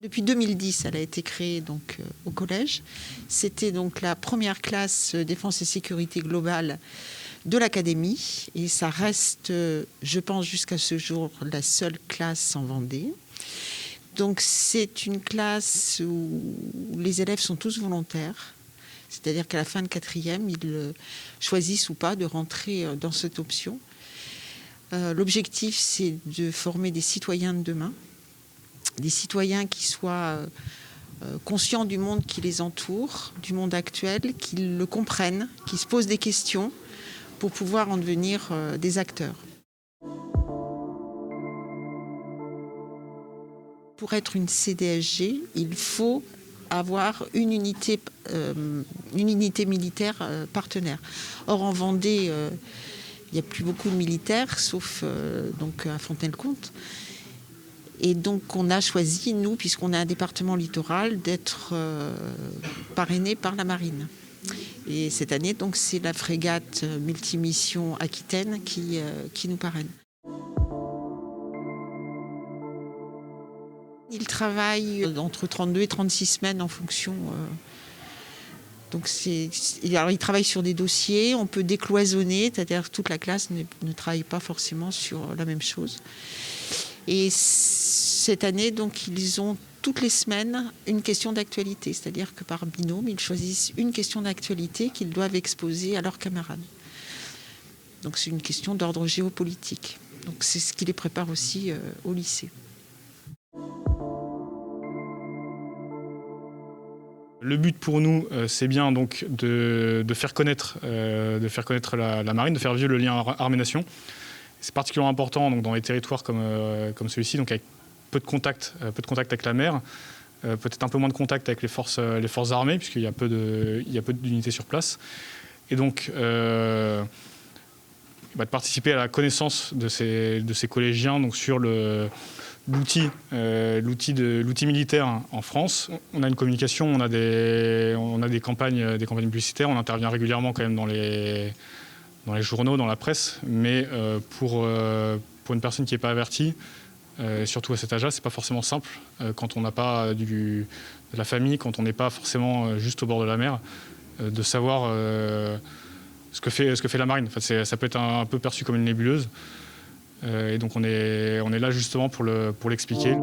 Depuis 2010, elle a été créée donc, au collège. C'était donc la première classe défense et sécurité globale de l'académie. Et ça reste, je pense jusqu'à ce jour, la seule classe en Vendée. Donc c'est une classe où les élèves sont tous volontaires. C'est-à-dire qu'à la fin de quatrième, ils choisissent ou pas de rentrer dans cette option. L'objectif, c'est de former des citoyens de demain. Des citoyens qui soient conscients du monde qui les entoure, du monde actuel, qui le comprennent, qui se posent des questions pour pouvoir en devenir des acteurs. Pour être une CDSG, il faut avoir une unité militaire partenaire. Or, en Vendée, il n'y a plus beaucoup de militaires, sauf donc à Fontenay-le-Comte. Et donc, on a choisi, nous, puisqu'on a un département littoral, d'être parrainé par la marine. Et cette année, donc, c'est la frégate multimission Aquitaine qui nous parraine. Il travaille entre 32 et 36 semaines en fonction. Donc alors, il travaille sur des dossiers, on peut décloisonner, c'est-à-dire que toute la classe ne travaille pas forcément sur la même chose. Et cette année, donc, ils ont toutes les semaines une question d'actualité, c'est-à-dire que par binôme, ils choisissent une question d'actualité qu'ils doivent exposer à leurs camarades. Donc c'est une question d'ordre géopolitique. Donc c'est ce qui les prépare aussi au lycée. Le but pour nous, c'est bien donc de faire connaître la marine, de faire vivre le lien armée-nation. C'est particulièrement important donc, dans les territoires comme celui-ci, donc avec peu de contact avec la mer, peut-être un peu moins de contact avec les forces armées, puisqu'il y a peu d'unités sur place. Et donc, de participer à la connaissance de ces collégiens donc, sur l'outil militaire en France. On a une communication, on a des campagnes publicitaires, on intervient régulièrement quand même dans les journaux, dans la presse, mais pour une personne qui n'est pas avertie, surtout à cet âge-là, c'est pas forcément simple quand on n'a pas de la famille, quand on n'est pas forcément juste au bord de la mer, de savoir ce que fait la marine. En fait, ça peut être un peu perçu comme une nébuleuse, et donc on est là justement pour l'expliquer.